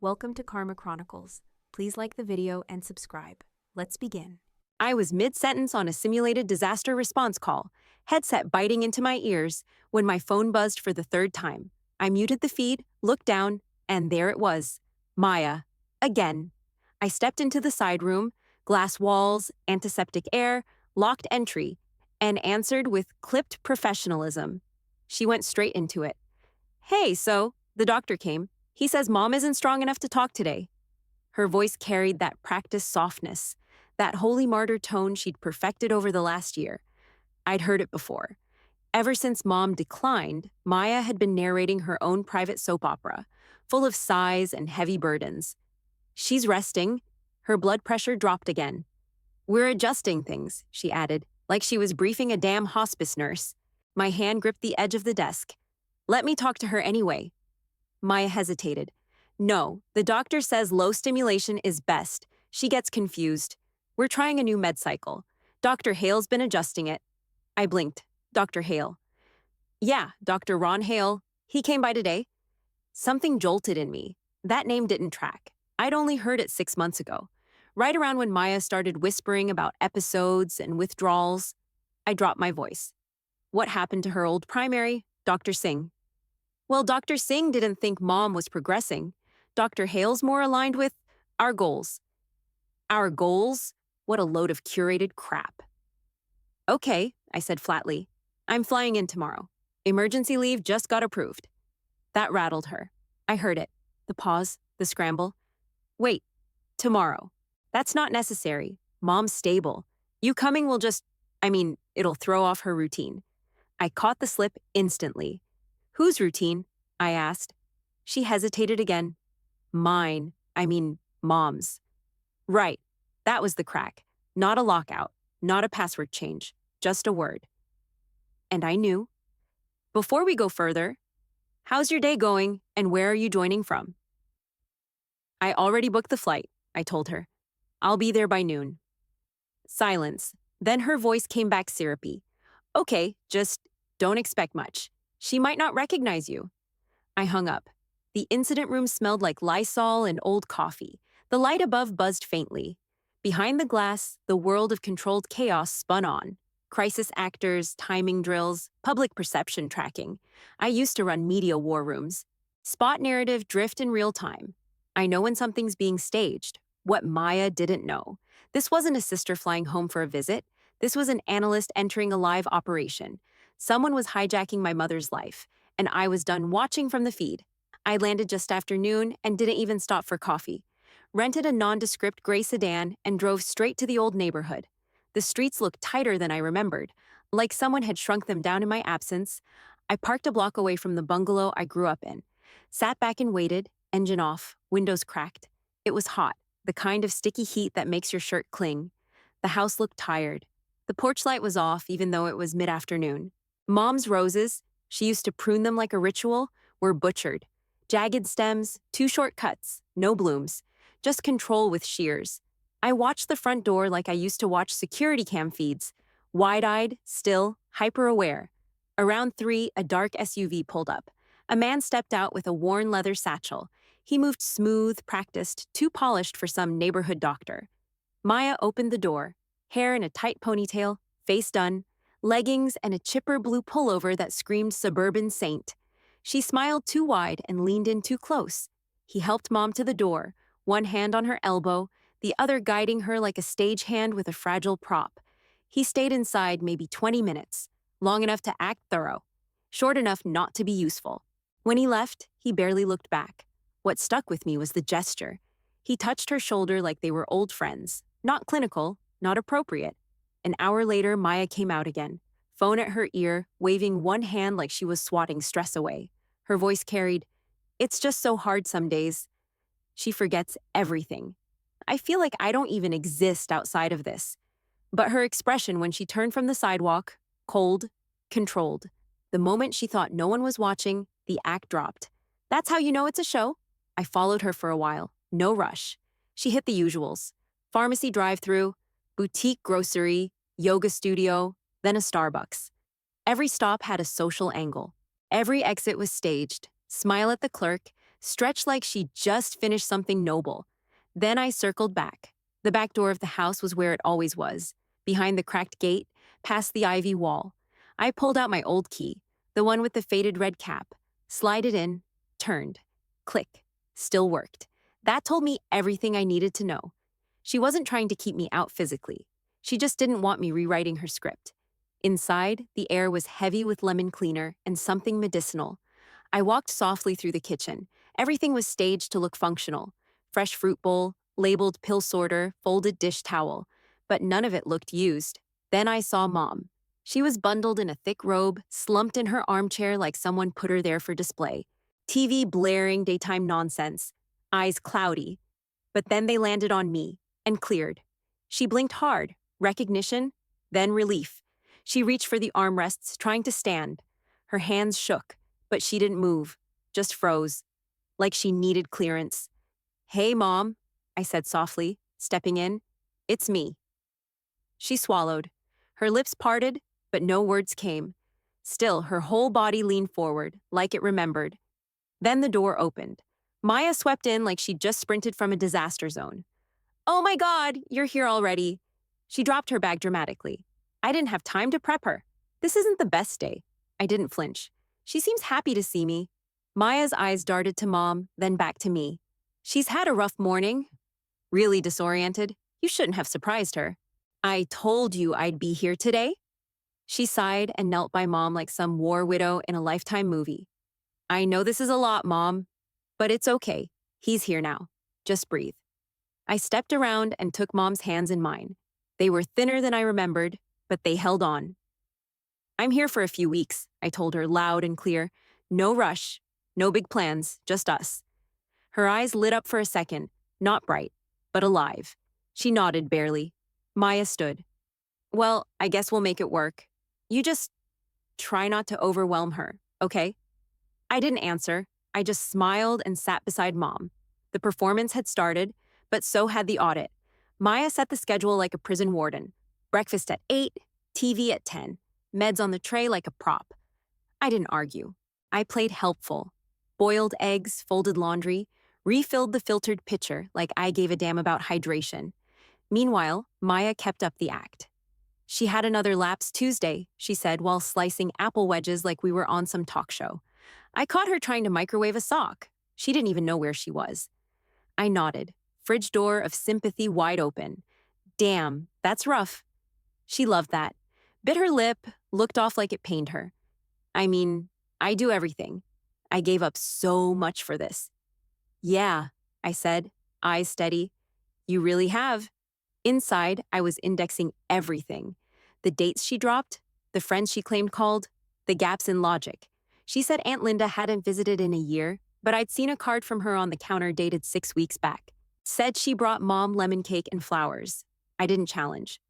Welcome to Karma Chronicles. Please like the video and subscribe. Let's begin. I was mid-sentence on a simulated disaster response call, headset biting into my ears, when my phone buzzed for the third time. I muted the feed, looked down, and there it was. Maya. Again. I stepped into the side room, glass walls, antiseptic air, locked entry, and answered with clipped professionalism. She went straight into it. "Hey, so, the doctor came. He says Mom isn't strong enough to talk today." Her voice carried that practiced softness, that holy martyr tone she'd perfected over the last year. I'd heard it before. Ever since Mom declined, Maya had been narrating her own private soap opera, full of sighs and heavy burdens. "She's resting." Her blood pressure dropped again. "We're adjusting things," she added, like she was briefing a damn hospice nurse. My hand gripped the edge of the desk. "Let me talk to her anyway." Maya hesitated. "No, the doctor says low stimulation is best." She gets confused. "We're trying a new med cycle. Dr. Hale's been adjusting it." I blinked. "Dr. Hale?" "Yeah, Dr. Ron Hale. He came by today." Something jolted in me. That name didn't track. I'd only heard it 6 months ago, right around when Maya started whispering about episodes and withdrawals. I dropped my voice. "What happened to her old primary, Dr. Singh?" "Well, Dr. Singh didn't think Mom was progressing. Dr. Hale's more aligned with our goals." "Our goals?" What a load of curated crap. "Okay," I said flatly. "I'm flying in tomorrow. Emergency leave just got approved." That rattled her. I heard it. The pause, the scramble. "Wait, tomorrow. That's not necessary. Mom's stable. You coming will it'll throw off her routine." I caught the slip instantly. "Whose routine?" I asked. She hesitated again. "Mine. Mom's." Right. That was the crack. Not a lockout. Not a password change. Just a word. And I knew. "Before we go further, how's your day going and where are you joining from?" "I already booked the flight," I told her. "I'll be there by noon." Silence. Then her voice came back syrupy. "Okay, just don't expect much. She might not recognize you." I hung up. The incident room smelled like Lysol and old coffee. The light above buzzed faintly. Behind the glass, the world of controlled chaos spun on. Crisis actors, timing drills, public perception tracking. I used to run media war rooms. Spot narrative drift in real time. I know when something's being staged. What Maya didn't know. This wasn't a sister flying home for a visit. This was an analyst entering a live operation. Someone was hijacking my mother's life, and I was done watching from the feed. I landed just after noon and didn't even stop for coffee. Rented a nondescript gray sedan and drove straight to the old neighborhood. The streets looked tighter than I remembered, like someone had shrunk them down in my absence. I parked a block away from the bungalow I grew up in. Sat back and waited, engine off, windows cracked. It was hot, the kind of sticky heat that makes your shirt cling. The house looked tired. The porch light was off even though it was mid-afternoon. Mom's roses, she used to prune them like a ritual, were butchered. Jagged stems, too short cuts, no blooms. Just control with shears. I watched the front door like I used to watch security cam feeds. Wide-eyed, still, hyper-aware. Around 3, a dark SUV pulled up. A man stepped out with a worn leather satchel. He moved smooth, practiced, too polished for some neighborhood doctor. Maya opened the door, hair in a tight ponytail, face done, leggings and a chipper blue pullover that screamed suburban saint. She smiled too wide and leaned in too close. He helped Mom to the door, one hand on her elbow, the other guiding her like a stagehand with a fragile prop. He stayed inside maybe 20 minutes, long enough to act thorough, short enough not to be useful. When he left, he barely looked back. What stuck with me was the gesture. He touched her shoulder like they were old friends, not clinical, not appropriate. An hour later, Maya came out again, phone at her ear, waving one hand like she was swatting stress away. Her voice carried, "It's just so hard some days." She forgets everything. I feel like I don't even exist outside of this. But her expression when she turned from the sidewalk, cold, controlled. The moment she thought no one was watching, the act dropped. That's how you know it's a show. I followed her for a while, no rush. She hit the usuals. Pharmacy drive-thru, boutique grocery, yoga studio, then a Starbucks. Every stop had a social angle. Every exit was staged. Smile at the clerk, stretched like she just finished something noble. Then I circled back. The back door of the house was where it always was, behind the cracked gate, past the ivy wall. I pulled out my old key, the one with the faded red cap, slid it in, turned. Click. Still worked. That told me everything I needed to know. She wasn't trying to keep me out physically. She just didn't want me rewriting her script. Inside, the air was heavy with lemon cleaner and something medicinal. I walked softly through the kitchen. Everything was staged to look functional. Fresh fruit bowl, labeled pill sorter, folded dish towel. But none of it looked used. Then I saw Mom. She was bundled in a thick robe, slumped in her armchair like someone put her there for display. TV blaring daytime nonsense. Eyes cloudy. But then they landed on me, and cleared. She blinked hard, recognition, then relief. She reached for the armrests, trying to stand. Her hands shook, but she didn't move, just froze, like she needed clearance. "Hey, Mom," I said softly, stepping in. "It's me." She swallowed. Her lips parted, but no words came. Still, her whole body leaned forward, like it remembered. Then the door opened. Maya swept in like she'd just sprinted from a disaster zone. "Oh my God, you're here already." She dropped her bag dramatically. I didn't have time to prep her. This isn't the best day. I didn't flinch. She seems happy to see me. Maya's eyes darted to Mom, then back to me. "She's had a rough morning." Really disoriented. You shouldn't have surprised her. "I told you I'd be here today." She sighed and knelt by Mom like some war widow in a Lifetime movie. "I know this is a lot, Mom, but it's okay. He's here now. Just breathe." I stepped around and took Mom's hands in mine. They were thinner than I remembered, but they held on. "I'm here for a few weeks," I told her loud and clear. "No rush, no big plans, just us." Her eyes lit up for a second, not bright, but alive. She nodded barely. Maya stood. "Well, I guess we'll make it work. You just try not to overwhelm her, okay?" I didn't answer. I just smiled and sat beside Mom. The performance had started, but so had the audit. Maya set the schedule like a prison warden. Breakfast at 8, TV at 10, meds on the tray like a prop. I didn't argue. I played helpful. Boiled eggs, folded laundry, refilled the filtered pitcher like I gave a damn about hydration. Meanwhile, Maya kept up the act. "She had another lapse Tuesday," she said while slicing apple wedges like we were on some talk show. "I caught her trying to microwave a sock. She didn't even know where she was." I nodded, fridge door of sympathy wide open. "Damn, that's rough." She loved that. Bit her lip, looked off like it pained her. "I mean, I do everything. I gave up so much for this." "Yeah," I said, eyes steady. "You really have." Inside, I was indexing everything. The dates she dropped, the friends she claimed called, the gaps in logic. She said Aunt Linda hadn't visited in a year, but I'd seen a card from her on the counter dated 6 weeks back. Said she brought Mom lemon cake and flowers. I didn't challenge.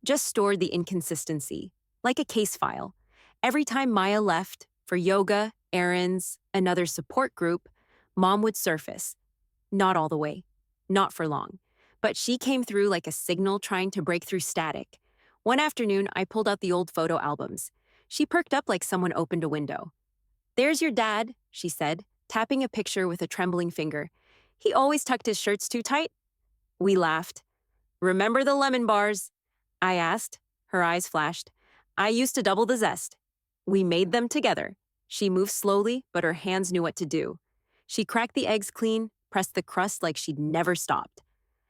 Just stored the inconsistency, like a case file. Every time Maya left, for yoga, errands, another support group, Mom would surface. Not all the way. Not for long. But she came through like a signal trying to break through static. One afternoon, I pulled out the old photo albums. She perked up like someone opened a window. "There's your dad," she said, tapping a picture with a trembling finger. "He always tucked his shirts too tight." We laughed. "Remember the lemon bars?" I asked. Her eyes flashed. "I used to double the zest." We made them together. She moved slowly, but her hands knew what to do. She cracked the eggs clean, pressed the crust like she'd never stopped.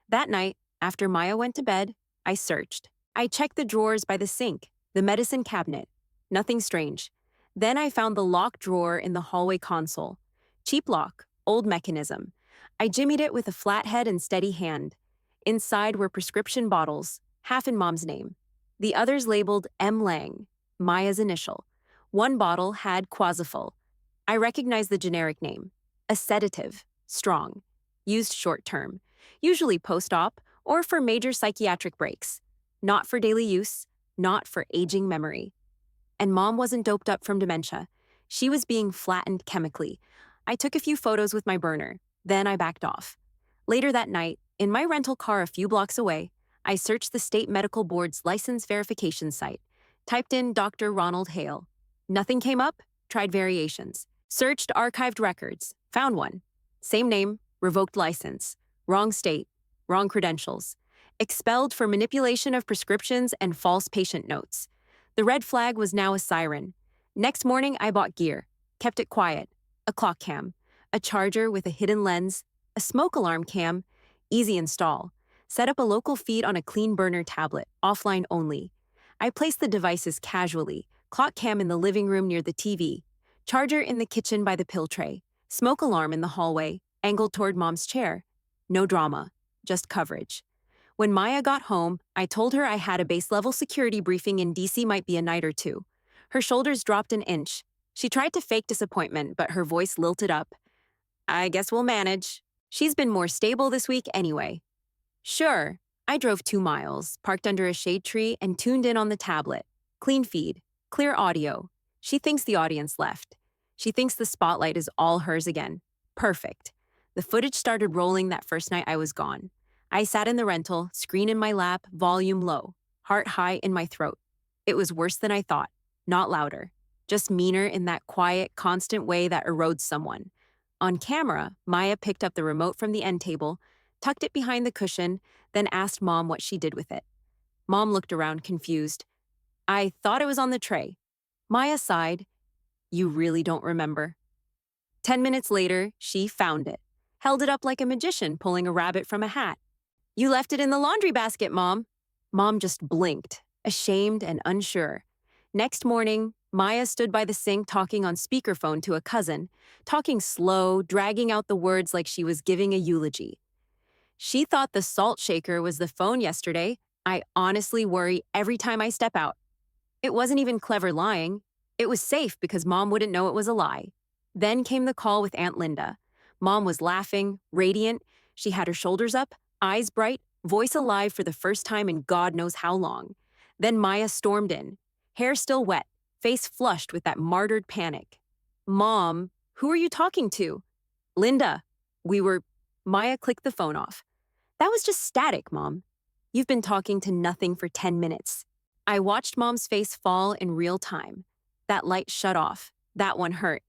That night, after Maya went to bed, I searched. I checked the drawers by the sink, the medicine cabinet. Nothing strange. Then I found the locked drawer in the hallway console. Cheap lock, old mechanism. I jimmied it with a flat head and steady hand. Inside were prescription bottles, half in Mom's name. The others labeled M. Lang, Maya's initial. One bottle had Quasifol. I recognized the generic name. A sedative, strong, used short term, usually post-op or for major psychiatric breaks. Not for daily use, not for aging memory. And Mom wasn't doped up from dementia. She was being flattened chemically. I took a few photos with my burner. Then I backed off. Later that night, in my rental car a few blocks away, I searched the state medical board's license verification site, typed in Dr. Ronald Hale. Nothing came up, tried variations. Searched archived records. Found one. Same name, revoked license. Wrong state, wrong credentials. Expelled for manipulation of prescriptions and false patient notes. The red flag was now a siren. Next morning, I bought gear. Kept it quiet. A clock cam. A charger with a hidden lens. A smoke alarm cam. Easy install. Set up a local feed on a clean burner tablet, offline only. I placed the devices casually. Clock cam in the living room near the TV. Charger in the kitchen by the pill tray. Smoke alarm in the hallway, angled toward Mom's chair. No drama, just coverage. When Maya got home, I told her I had a base-level security briefing in DC might be a night or two. Her shoulders dropped an inch. She tried to fake disappointment, but her voice lilted up. I guess we'll manage. She's been more stable this week anyway. Sure. I drove 2 miles, parked under a shade tree, and tuned in on the tablet. Clean feed, clear audio. She thinks the audience left. She thinks the spotlight is all hers again. Perfect. The footage started rolling that first night I was gone. I sat in the rental, screen in my lap, volume low, heart high in my throat. It was worse than I thought, not louder, just meaner in that quiet, constant way that erodes someone. On camera, Maya picked up the remote from the end table, tucked it behind the cushion, then asked Mom what she did with it. Mom looked around, confused. I thought it was on the tray. Maya sighed. You really don't remember. 10 minutes later, she found it, held it up like a magician pulling a rabbit from a hat. You left it in the laundry basket, Mom. Mom just blinked, ashamed and unsure. Next morning, Maya stood by the sink talking on speakerphone to a cousin, talking slow, dragging out the words like she was giving a eulogy. She thought the salt shaker was the phone yesterday. I honestly worry every time I step out. It wasn't even clever lying. It was safe because Mom wouldn't know it was a lie. Then came the call with Aunt Linda. Mom was laughing, radiant. She had her shoulders up, eyes bright, voice alive for the first time in God knows how long. Then Maya stormed in, hair still wet, face flushed with that martyred panic. Mom, who are you talking to? Linda. Maya clicked the phone off. That was just static, Mom. You've been talking to nothing for 10 minutes. I watched Mom's face fall in real time. That light shut off. That one hurt.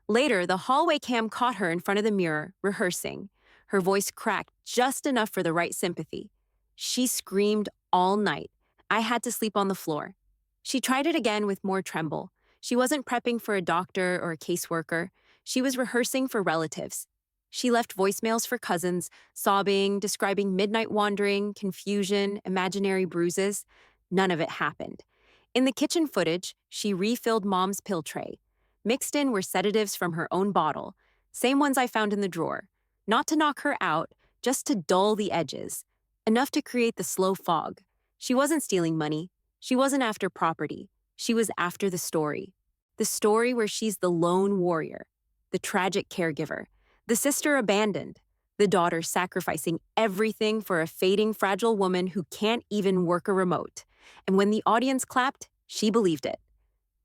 Later, the hallway cam caught her in front of the mirror, rehearsing. Her voice cracked just enough for the right sympathy. She screamed all night. I had to sleep on the floor. She tried it again with more tremble. She wasn't prepping for a doctor or a caseworker. She was rehearsing for relatives. She left voicemails for cousins, sobbing, describing midnight wandering, confusion, imaginary bruises. None of it happened. In the kitchen footage, she refilled Mom's pill tray. Mixed in were sedatives from her own bottle, same ones I found in the drawer. Not to knock her out, just to dull the edges. Enough to create the slow fog. She wasn't stealing money. She wasn't after property. She was after the story. The story where she's the lone warrior, the tragic caregiver, the sister abandoned, the daughter sacrificing everything for a fading, fragile woman who can't even work a remote. And when the audience clapped, she believed it.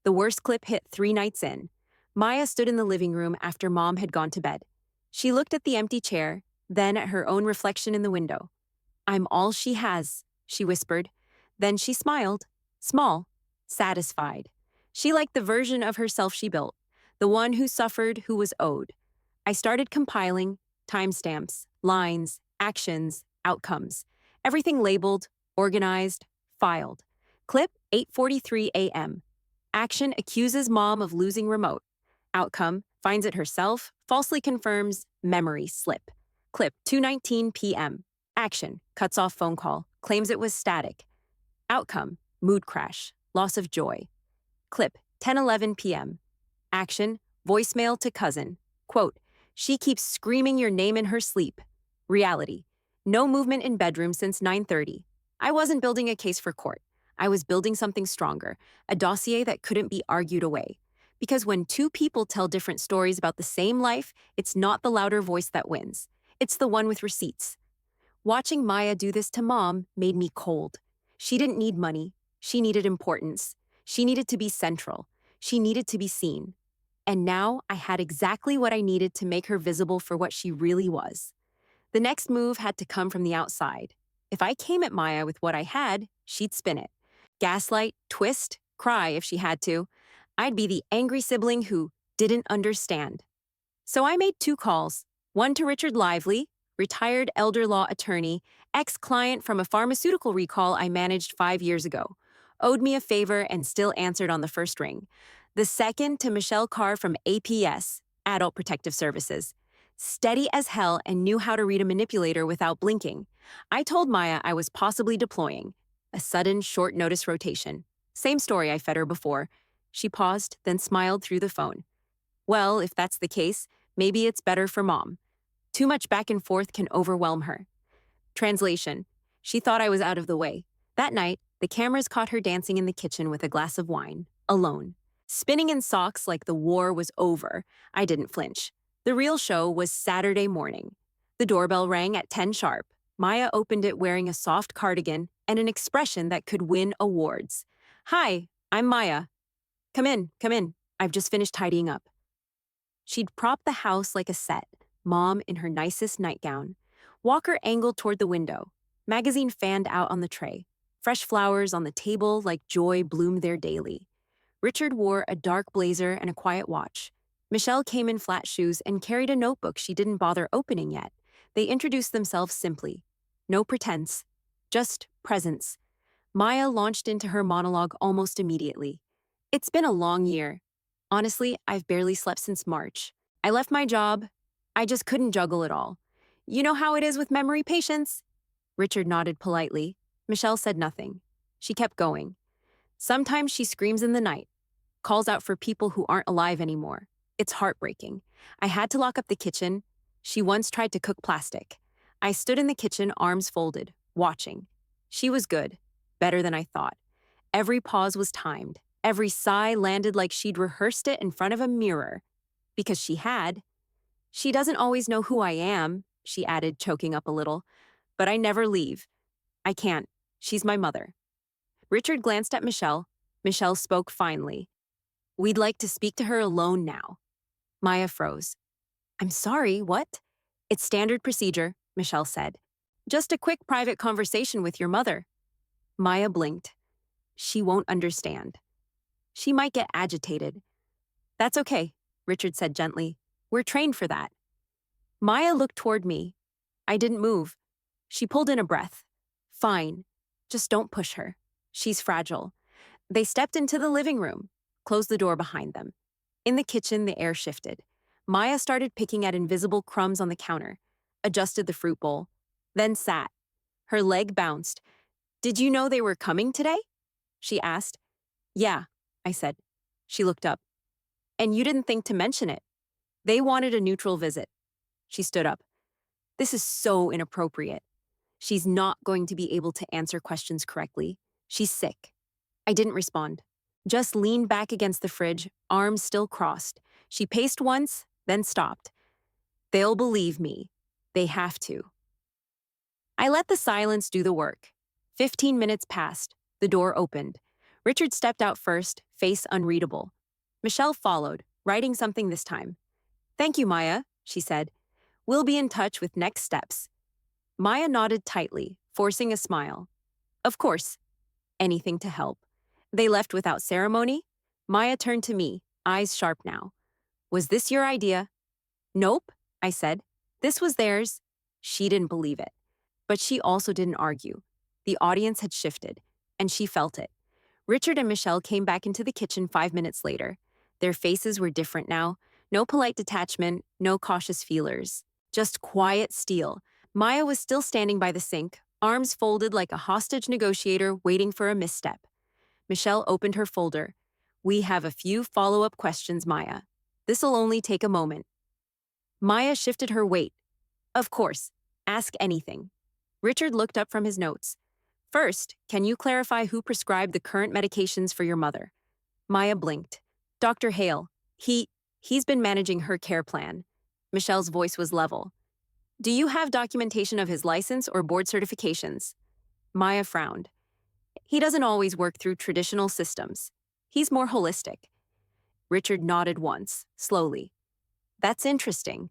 The worst clip hit 3 nights in. Maya stood in the living room after Mom had gone to bed. She looked at the empty chair, then at her own reflection in the window. I'm all she has, she whispered. Then she smiled, small, satisfied. She liked the version of herself she built, the one who suffered, who was owed. I started compiling timestamps, lines, actions, outcomes, everything labeled, organized, filed. Clip 8:43 a.m. Action accuses Mom of losing remote. Outcome finds it herself, falsely confirms memory slip. Clip 2:19 p.m. Action cuts off phone call, claims it was static. Outcome mood crash, loss of joy. Clip 10:11 p.m. Action voicemail to cousin. Quote, she keeps screaming your name in her sleep. Reality, no movement in bedroom since 9:30. I wasn't building a case for court. I was building something stronger, a dossier that couldn't be argued away. Because when 2 people tell different stories about the same life, it's not the louder voice that wins. It's the one with receipts. Watching Maya do this to Mom made me cold. She didn't need money. She needed importance. She needed to be central. She needed to be seen. And now I had exactly what I needed to make her visible for what she really was. The next move had to come from the outside. If I came at Maya with what I had, she'd spin it. Gaslight, twist, cry if she had to. I'd be the angry sibling who Didn't understand. So I made 2 calls, one to Richard Lively, retired elder law attorney, ex-client from a pharmaceutical recall I managed 5 years ago, owed me a favor and still answered on the first ring. The second to Michelle Carr from APS, Adult Protective Services, steady as hell and knew how to read a manipulator without blinking. I told Maya I was possibly deploying. A sudden, short notice rotation. Same story I fed her before. She paused, then smiled through the phone. Well, if that's the case, maybe it's better for Mom. Too much back and forth can overwhelm her. Translation. She thought I was out of the way. That night, the cameras caught her dancing in the kitchen with a glass of wine, alone. Spinning in socks like the war was over, I didn't flinch. The real show was Saturday morning. The doorbell rang at 10 sharp. Maya opened it wearing a soft cardigan and an expression that could win awards. Hi, I'm Maya. Come in, come in. I've just finished tidying up. She'd propped the house like a set, Mom in her nicest nightgown. Walker angled toward the window. Magazine fanned out on the tray. Fresh flowers on the table like joy bloomed there daily. Richard wore a dark blazer and a quiet watch. Michelle came in flat shoes and carried a notebook she didn't bother opening yet. They introduced themselves simply. No pretense. Just presence. Maya launched into her monologue almost immediately. It's been a long year. Honestly, I've barely slept since March. I left my job. I just couldn't juggle it all. You know how it is with memory patients? Richard nodded politely. Michelle said nothing. She kept going. Sometimes she screams in the night, calls out for people who aren't alive anymore. It's heartbreaking. I had to lock up the kitchen. She once tried to cook plastic. I stood in the kitchen, arms folded, watching. She was good, better than I thought. Every pause was timed. Every sigh landed like she'd rehearsed it in front of a mirror. Because she had. She doesn't always know who I am, she added, choking up a little. But I never leave. I can't. She's my mother. Richard glanced at Michelle. Michelle spoke finally. We'd like to speak to her alone now. Maya froze. I'm sorry, what? It's standard procedure, Michelle said. Just a quick private conversation with your mother. Maya blinked. She won't understand. She might get agitated. That's okay, Richard said gently. We're trained for that. Maya looked toward me. I didn't move. She pulled in a breath. Fine. Just don't push her. She's fragile. They stepped into the living room, closed the door behind them. In the kitchen, the air shifted. Maya started picking at invisible crumbs on the counter, adjusted the fruit bowl, then sat. Her leg bounced. Did you know they were coming today? She asked. Yeah, I said. She looked up. And you didn't think to mention it. They wanted a neutral visit. She stood up. This is so inappropriate. She's not going to be able to answer questions correctly. She's sick. I didn't respond. Just leaned back against the fridge, arms still crossed. She paced once, then stopped. They'll believe me. They have to. I let the silence do the work. 15 minutes passed. The door opened. Richard stepped out first, face unreadable. Michelle followed, writing something this time. Thank you, Maya, she said. We'll be in touch with next steps. Maya nodded tightly, forcing a smile. Of course. Anything to help. They left without ceremony. Maya turned to me, eyes sharp now. Was this your idea? Nope, I said. This was theirs. She didn't believe it. But she also didn't argue. The audience had shifted, and she felt it. Richard and Michelle came back into the kitchen 5 minutes later. Their faces were different now. No polite detachment, no cautious feelers. Just quiet steel. Maya was still standing by the sink, arms folded like a hostage negotiator waiting for a misstep. Michelle opened her folder. We have a few follow-up questions, Maya. This'll only take a moment. Maya shifted her weight. Of course. Ask anything. Richard looked up from his notes. First, can you clarify who prescribed the current medications for your mother? Maya blinked. Dr. Hale. He's been managing her care plan. Michelle's voice was level. Do you have documentation of his license or board certifications? Maya frowned. He doesn't always work through traditional systems. He's more holistic. Richard nodded once, slowly. That's interesting.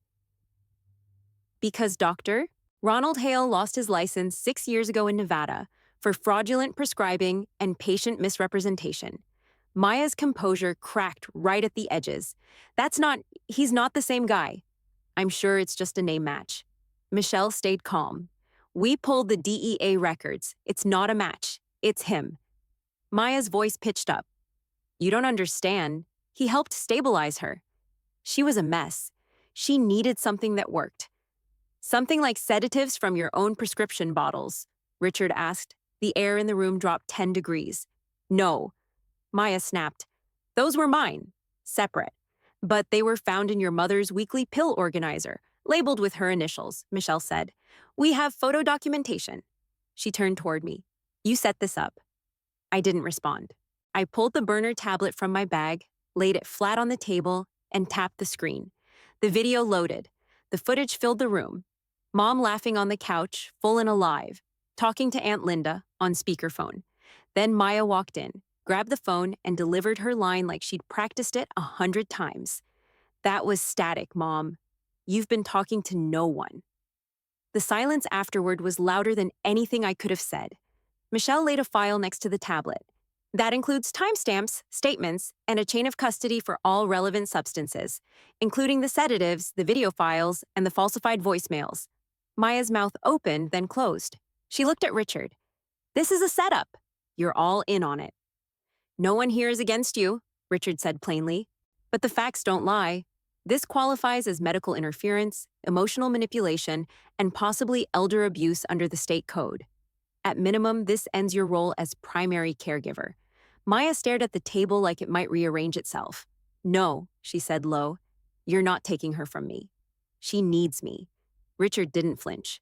Because Dr. Ronald Hale lost his license 6 years ago in Nevada for fraudulent prescribing and patient misrepresentation. Maya's composure cracked right at the edges. He's not the same guy. I'm sure it's just a name match. Michelle stayed calm. We pulled the DEA records. It's not a match. It's him. Maya's voice pitched up. You don't understand. He helped stabilize her. She was a mess. She needed something that worked. Something like sedatives from your own prescription bottles, Richard asked. The air in the room dropped 10 degrees. No, Maya snapped. Those were mine, separate. But they were found in your mother's weekly pill organizer, labeled with her initials, Michelle said. We have photo documentation. She turned toward me. You set this up. I didn't respond. I pulled the burner tablet from my bag, laid it flat on the table, and tapped the screen. The video loaded. The footage filled the room. Mom laughing on the couch, full and alive, talking to Aunt Linda on speakerphone. Then Maya walked in, grabbed the phone, and delivered her line like she'd practiced it 100 times. That was static, Mom. You've been talking to no one. The silence afterward was louder than anything I could have said. Michelle laid a file next to the tablet. That includes timestamps, statements, and a chain of custody for all relevant substances, including the sedatives, the video files, and the falsified voicemails. Maya's mouth opened, then closed. She looked at Richard. This is a setup. You're all in on it. No one here is against you, Richard said plainly. But the facts don't lie. This qualifies as medical interference, emotional manipulation, and possibly elder abuse under the state code. At minimum, this ends your role as primary caregiver. Maya stared at the table like it might rearrange itself. No, she said low. You're not taking her from me. She needs me. Richard didn't flinch.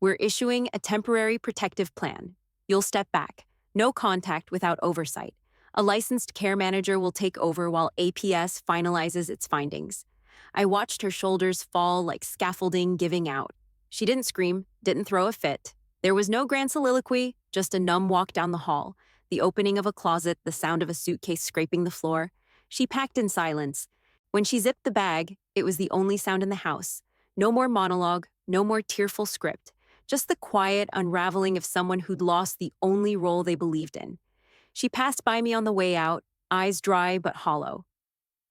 We're issuing a temporary protective plan. You'll step back. No contact without oversight. A licensed care manager will take over while APS finalizes its findings. I watched her shoulders fall like scaffolding giving out. She didn't scream, didn't throw a fit. There was no grand soliloquy, just a numb walk down the hall, the opening of a closet, the sound of a suitcase scraping the floor. She packed in silence. When she zipped the bag, it was the only sound in the house. No more monologue, no more tearful script, just the quiet unraveling of someone who'd lost the only role they believed in. She passed by me on the way out, eyes dry but hollow.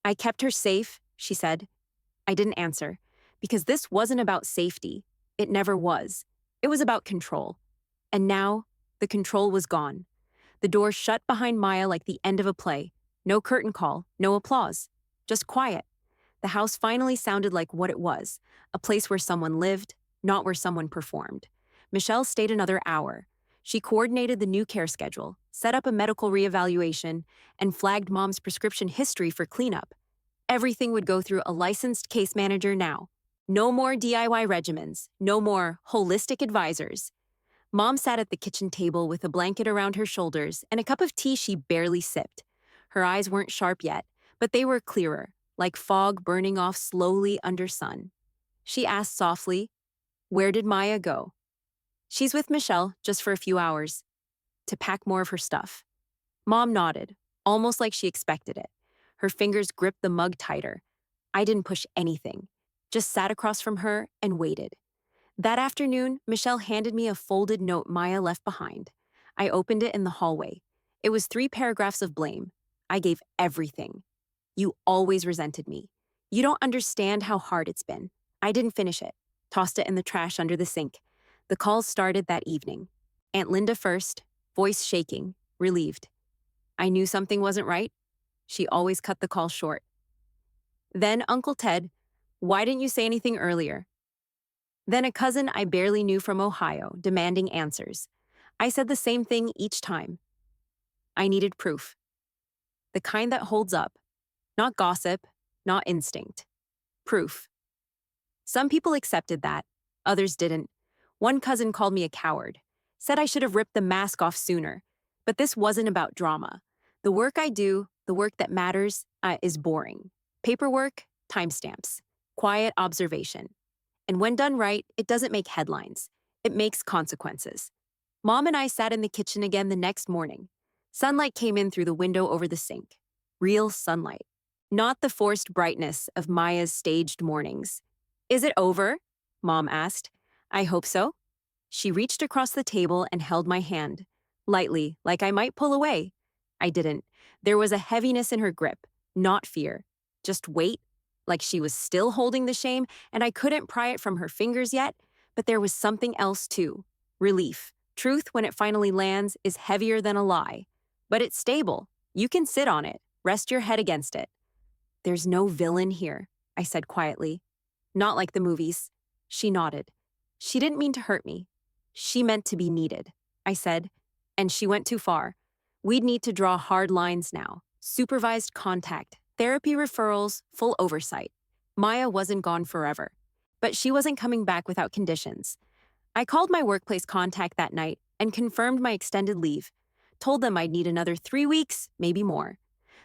I kept her safe, she said. I didn't answer, because this wasn't about safety. It never was. It was about control. And now, the control was gone. The door shut behind Maya like the end of a play. No curtain call, no applause. Just quiet. The house finally sounded like what it was, a place where someone lived, not where someone performed. Michelle stayed another hour. She coordinated the new care schedule, set up a medical reevaluation, and flagged Mom's prescription history for cleanup. Everything would go through a licensed case manager now. No more DIY regimens, no more holistic advisors. Mom sat at the kitchen table with a blanket around her shoulders and a cup of tea she barely sipped. Her eyes weren't sharp yet, but they were clearer, like fog burning off slowly under sun. She asked softly, "Where did Maya go?" "She's with Michelle, just for a few hours, to pack more of her stuff." Mom nodded, almost like she expected it. Her fingers gripped the mug tighter. I didn't push anything, just sat across from her and waited. That afternoon, Michelle handed me a folded note Maya left behind. I opened it in the hallway. It was 3 paragraphs of blame. I gave everything. You always resented me. You don't understand how hard it's been. I didn't finish it. Tossed it in the trash under the sink. The calls started that evening. Aunt Linda first, voice shaking, relieved. I knew something wasn't right. She always cut the call short. Then Uncle Ted, "Why didn't you say anything earlier?" Then a cousin I barely knew from Ohio, demanding answers. I said the same thing each time. I needed proof. The kind that holds up. Not gossip, not instinct. Proof. Some people accepted that, others didn't. One cousin called me a coward, said I should have ripped the mask off sooner. But this wasn't about drama. The work I do, the work that matters, is boring. Paperwork, timestamps, quiet observation. And when done right, it doesn't make headlines. It makes consequences. Mom and I sat in the kitchen again the next morning. Sunlight came in through the window over the sink. Real sunlight. Not the forced brightness of Maya's staged mornings. "Is it over?" Mom asked. "I hope so." She reached across the table and held my hand. Lightly, like I might pull away. I didn't. There was a heaviness in her grip, not fear, just weight, like she was still holding the shame, and I couldn't pry it from her fingers yet, but there was something else too. Relief. Truth, when it finally lands, is heavier than a lie. But it's stable. You can sit on it, rest your head against it. There's no villain here, I said quietly. Not like the movies. She nodded. She didn't mean to hurt me. She meant to be needed, I said, and she went too far. We'd need to draw hard lines now. Supervised contact, therapy referrals, full oversight. Maya wasn't gone forever, but she wasn't coming back without conditions. I called my workplace contact that night and confirmed my extended leave. Told them I'd need another 3 weeks, maybe more.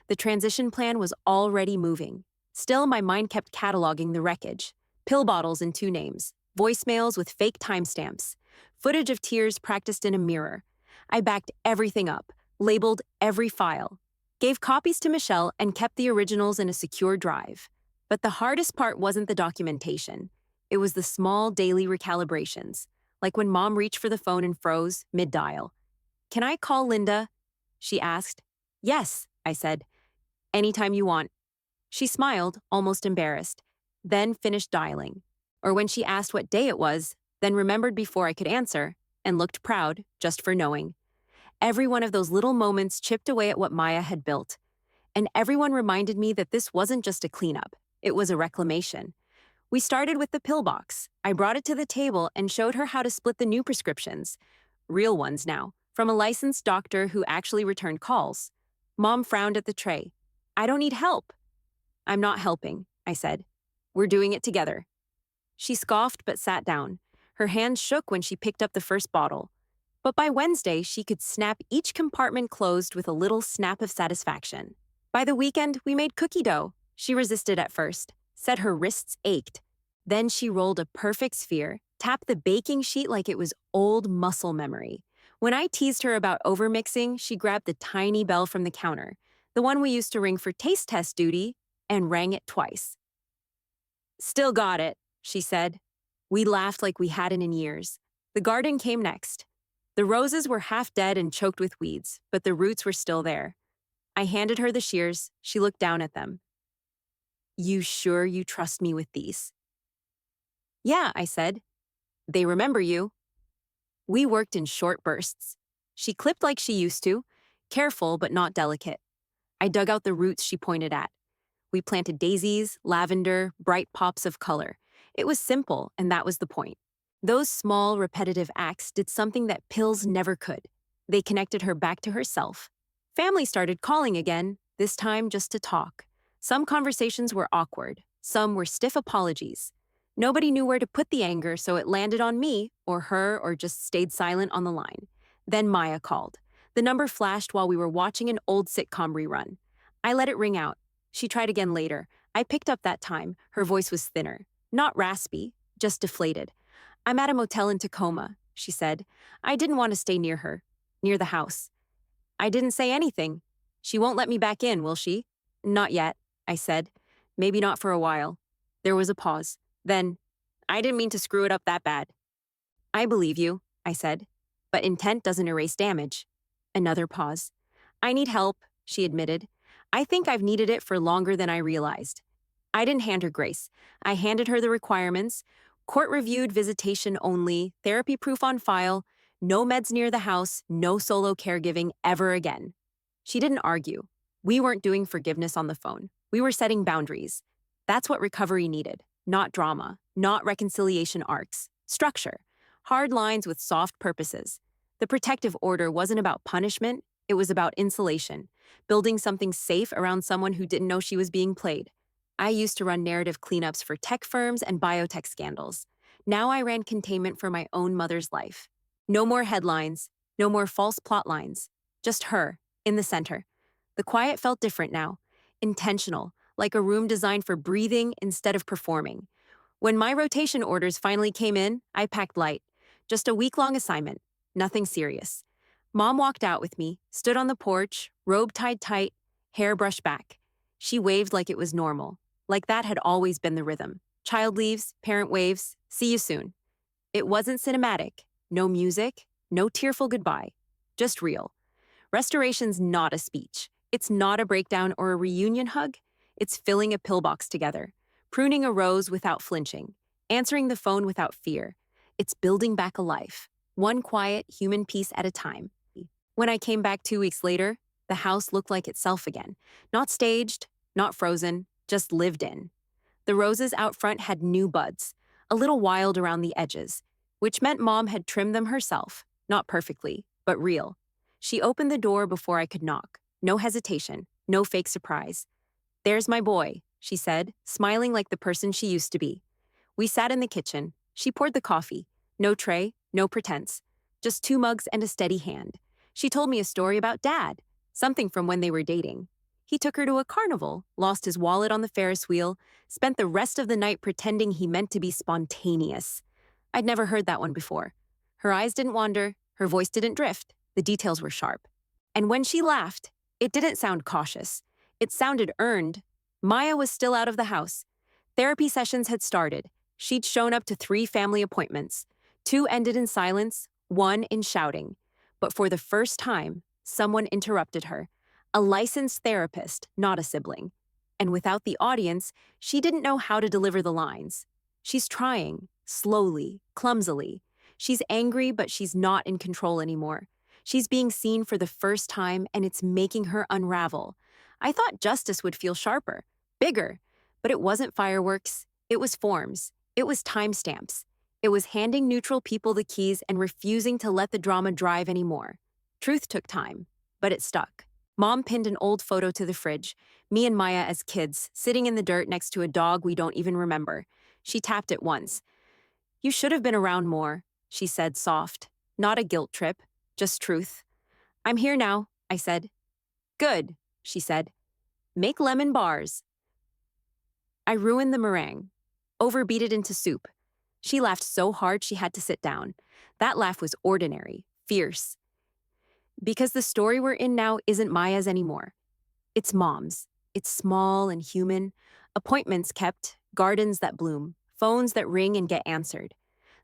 The transition plan was already moving. Still, my mind kept cataloging the wreckage. Pill bottles in 2 names, voicemails with fake timestamps, footage of tears practiced in a mirror. I backed everything up, labeled every file, gave copies to Michelle and kept the originals in a secure drive. But the hardest part wasn't the documentation. It was the small daily recalibrations, like when Mom reached for the phone and froze mid-dial. "Can I call Linda?" she asked. "Yes," I said. "Anytime you want." She smiled, almost embarrassed, then finished dialing. Or when she asked what day it was, then remembered before I could answer, and looked proud just for knowing. Every one of those little moments chipped away at what Maya had built. And everyone reminded me that this wasn't just a cleanup, it was a reclamation. We started with the pill box. I brought it to the table and showed her how to split the new prescriptions. Real ones now, from a licensed doctor who actually returned calls. Mom frowned at the tray. "I don't need help." "I'm not helping," I said. "We're doing it together." She scoffed but sat down. Her hands shook when she picked up the first bottle. But by Wednesday, she could snap each compartment closed with a little snap of satisfaction. By the weekend, we made cookie dough. She resisted at first, said her wrists ached. Then she rolled a perfect sphere, tapped the baking sheet like it was old muscle memory. When I teased her about overmixing, she grabbed the tiny bell from the counter, the one we used to ring for taste test duty, and rang it twice. "Still got it," she said. We laughed like we hadn't in years. The garden came next. The roses were half dead and choked with weeds, but the roots were still there. I handed her the shears. She looked down at them. "You sure you trust me with these?" "Yeah," I said. "They remember you." We worked in short bursts. She clipped like she used to, careful but not delicate. I dug out the roots she pointed at. We planted daisies, lavender, bright pops of color. It was simple, and that was the point. Those small, repetitive acts did something that pills never could. They connected her back to herself. Family started calling again, this time just to talk. Some conversations were awkward. Some were stiff apologies. Nobody knew where to put the anger, so it landed on me, or her, or just stayed silent on the line. Then Maya called. The number flashed while we were watching an old sitcom rerun. I let it ring out. She tried again later. I picked up that time. Her voice was thinner. Not raspy, just deflated. "I'm at a motel in Tacoma," she said. I didn't want to stay near her, near the house. I didn't say anything. "She won't let me back in, will she?" "Not yet," I said. "Maybe not for a while." There was a pause. Then, "I didn't mean to screw it up that bad." "I believe you," I said. "But intent doesn't erase damage." Another pause. "I need help," she admitted. "I think I've needed it for longer than I realized." I didn't hand her grace. I handed her the requirements: court-reviewed visitation only, therapy proof on file, no meds near the house, no solo caregiving ever again. She didn't argue. We weren't doing forgiveness on the phone. We were setting boundaries. That's what recovery needed. Not drama, not reconciliation arcs. Structure. Hard lines with soft purposes. The protective order wasn't about punishment, it was about insulation, building something safe around someone who didn't know she was being played. I used to run narrative cleanups for tech firms and biotech scandals. Now I ran containment for my own mother's life. No more headlines, no more false plot lines. Just her, in the center. The quiet felt different now. Intentional, like a room designed for breathing instead of performing. When my rotation orders finally came in, I packed light. Just a week-long assignment. Nothing serious. Mom walked out with me, stood on the porch, robe tied tight, hair brushed back. She waved like it was normal. Like that had always been the rhythm. Child leaves, parent waves, see you soon. It wasn't cinematic. No music, no tearful goodbye. Just real. Restoration's not a speech. It's not a breakdown or a reunion hug. It's filling a pillbox together, pruning a rose without flinching, answering the phone without fear. It's building back a life, one quiet human piece at a time. When I came back 2 weeks later, the house looked like itself again. Not staged, not frozen, just lived in. The roses out front had new buds, a little wild around the edges, which meant Mom had trimmed them herself, not perfectly, but real. She opened the door before I could knock. No hesitation, no fake surprise. "There's my boy," she said, smiling like the person she used to be. We sat in the kitchen. She poured the coffee. No tray, no pretense. Just 2 mugs and a steady hand. She told me a story about Dad, something from when they were dating. He took her to a carnival, lost his wallet on the Ferris wheel, spent the rest of the night pretending he meant to be spontaneous. I'd never heard that one before. Her eyes didn't wander, her voice didn't drift, the details were sharp. And when she laughed, it didn't sound cautious. It sounded earned. Maya was still out of the house. Therapy sessions had started. She'd shown up to 3 family appointments. 2 ended in silence, 1 in shouting. But for the first time, someone interrupted her. A licensed therapist, not a sibling. And without the audience, she didn't know how to deliver the lines. She's trying, slowly, clumsily. She's angry, but she's not in control anymore. She's being seen for the first time, and it's making her unravel. I thought justice would feel sharper, bigger, but it wasn't fireworks. It was forms. It was timestamps. It was handing neutral people the keys and refusing to let the drama drive anymore. Truth took time, but it stuck. Mom pinned an old photo to the fridge, me and Maya as kids, sitting in the dirt next to a dog we don't even remember. She tapped it once. "You should have been around more," she said, soft. Not a guilt trip, just truth. "I'm here now," I said. "Good," she said. "Make lemon bars." I ruined the meringue, overbeat it into soup. She laughed so hard she had to sit down. That laugh was ordinary, fierce. Because the story we're in now isn't Maya's anymore. It's Mom's. It's small and human. Appointments kept, gardens that bloom, phones that ring and get answered.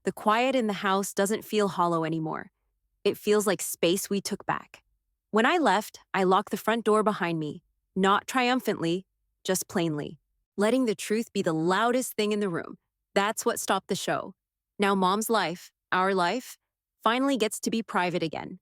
The quiet in the house doesn't feel hollow anymore. It feels like space we took back. When I left, I locked the front door behind me, not triumphantly, just plainly, letting the truth be the loudest thing in the room. That's what stopped the show. Now Mom's life, our life, finally gets to be private again.